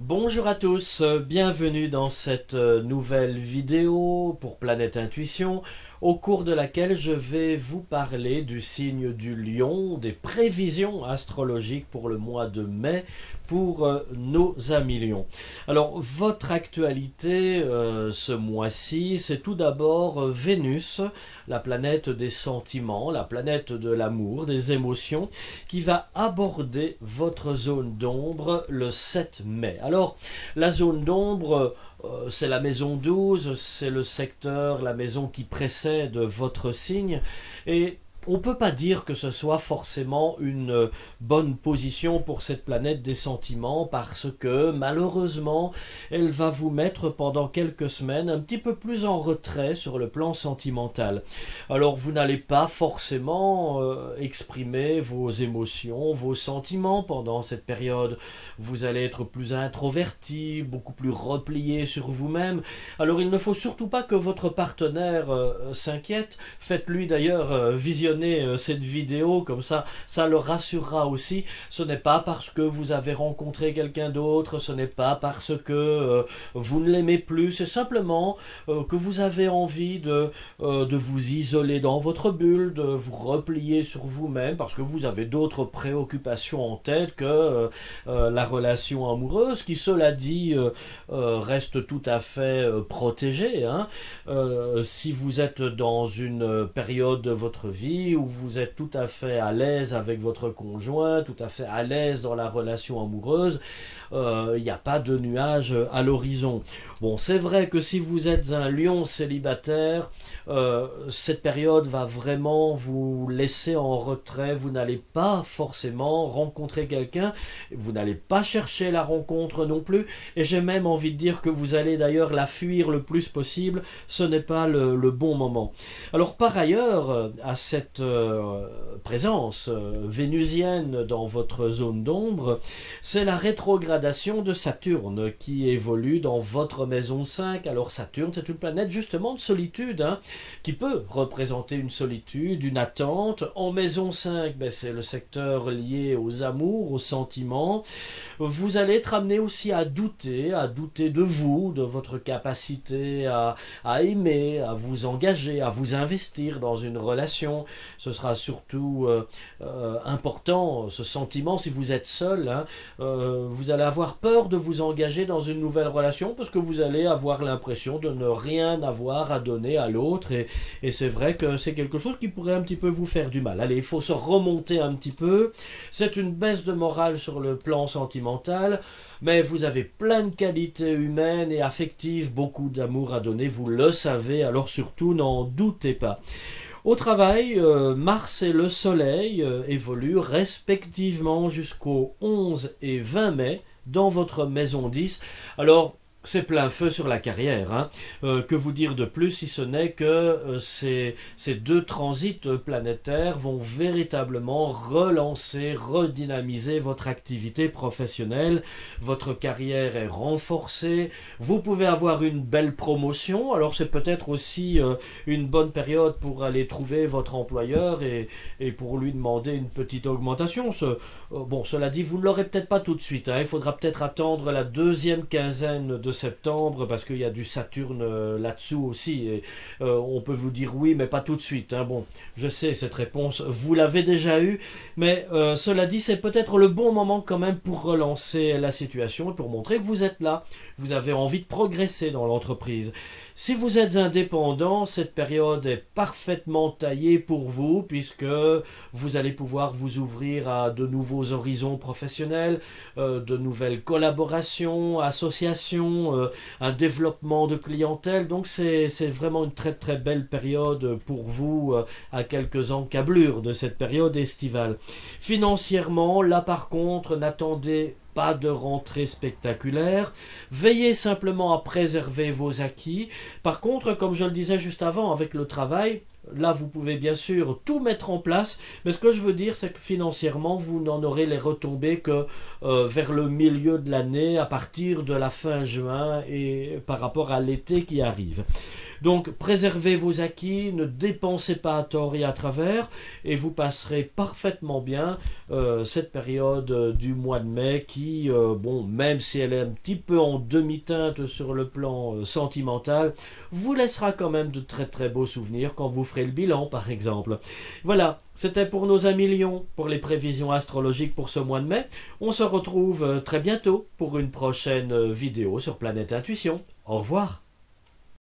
Bonjour à tous, bienvenue dans cette nouvelle vidéo pour Planète Intuition, au cours de laquelle je vais vous parler du signe du Lion, des prévisions astrologiques pour le mois de mai pour nos amis Lions. Alors, votre actualité ce mois-ci, c'est tout d'abord Vénus, la planète des sentiments, la planète de l'amour, des émotions, qui va aborder votre zone d'ombre le 7 mai. Alors, la zone d'ombre, c'est la maison 12, c'est le secteur, la maison qui précède votre signe, et on ne peut pas dire que ce soit forcément une bonne position pour cette planète des sentiments parce que malheureusement elle va vous mettre pendant quelques semaines un petit peu plus en retrait sur le plan sentimental. Alors vous n'allez pas forcément exprimer vos émotions, vos sentiments pendant cette période. Vous allez être plus introverti, beaucoup plus replié sur vous-même. Alors il ne faut surtout pas que votre partenaire s'inquiète. Faites-lui d'ailleurs visionner cette vidéo, comme ça le rassurera aussi. Ce n'est pas parce que vous avez rencontré quelqu'un d'autre, ce n'est pas parce que vous ne l'aimez plus, c'est simplement que vous avez envie de vous isoler dans votre bulle, de vous replier sur vous-même, parce que vous avez d'autres préoccupations en tête que la relation amoureuse, qui cela dit reste tout à fait protégée, hein. Si vous êtes dans une période de votre vie où vous êtes tout à fait à l'aise avec votre conjoint, tout à fait à l'aise dans la relation amoureuse, il n'y a pas de nuage à l'horizon. Bon, c'est vrai que si vous êtes un lion célibataire, cette période va vraiment vous laisser en retrait, vous n'allez pas forcément rencontrer quelqu'un, vous n'allez pas chercher la rencontre non plus, et j'ai même envie de dire que vous allez d'ailleurs la fuir le plus possible, ce n'est pas le bon moment. Alors par ailleurs, à cette présence vénusienne dans votre zone d'ombre, c'est la rétrogradation de Saturne qui évolue dans votre maison 5. Alors Saturne, c'est une planète justement de solitude, hein, qui peut représenter une solitude, une attente. En maison 5, ben, c'est le secteur lié aux amours, aux sentiments. Vous allez être amené aussi à douter de vous, de votre capacité à aimer, à vous engager, à vous investir dans une relation. Ce sera surtout important, ce sentiment, si vous êtes seul, hein, vous allez avoir peur de vous engager dans une nouvelle relation parce que vous allez avoir l'impression de ne rien avoir à donner à l'autre, et c'est vrai que c'est quelque chose qui pourrait un petit peu vous faire du mal. Allez, il faut se remonter un petit peu, c'est une baisse de morale sur le plan sentimental, mais vous avez plein de qualités humaines et affectives, beaucoup d'amour à donner, vous le savez, alors surtout n'en doutez pas. Au travail, Mars et le Soleil évoluent respectivement jusqu'au 11 et 20 mai dans votre maison 10. Alors, c'est plein feu sur la carrière, hein. Que vous dire de plus si ce n'est que ces deux transits planétaires vont véritablement relancer, redynamiser votre activité professionnelle. Votre carrière est renforcée, vous pouvez avoir une belle promotion, alors c'est peut-être aussi une bonne période pour aller trouver votre employeur et pour lui demander une petite augmentation. Bon, cela dit, vous ne l'aurez peut-être pas tout de suite, hein. Il faudra peut-être attendre la deuxième quinzaine de septembre parce qu'il y a du Saturne là-dessous aussi, et on peut vous dire oui mais pas tout de suite, hein. Bon, je sais, cette réponse vous l'avez déjà eue, mais cela dit, c'est peut-être le bon moment quand même pour relancer la situation et pour montrer que vous êtes là, vous avez envie de progresser dans l'entreprise. Si vous êtes indépendant, cette période est parfaitement taillée pour vous puisque vous allez pouvoir vous ouvrir à de nouveaux horizons professionnels, de nouvelles collaborations, associations, un développement de clientèle. Donc c'est vraiment une très très belle période pour vous à quelques encablures de cette période estivale. Financièrement, là par contre, n'attendez pas de rentrée spectaculaire, veillez simplement à préserver vos acquis. Par contre, comme je le disais juste avant, avec le travail, là vous pouvez bien sûr tout mettre en place, mais ce que je veux dire c'est que financièrement vous n'en aurez les retombées que vers le milieu de l'année, à partir de la fin juin et par rapport à l'été qui arrive. Donc préservez vos acquis, ne dépensez pas à tort et à travers, et vous passerez parfaitement bien cette période du mois de mai qui, bon, même si elle est un petit peu en demi-teinte sur le plan sentimental, vous laissera quand même de très très beaux souvenirs quand vous ferez le bilan par exemple. Voilà, c'était pour nos amis Lions, pour les prévisions astrologiques pour ce mois de mai. On se retrouve très bientôt pour une prochaine vidéo sur Planète Intuition. Au revoir.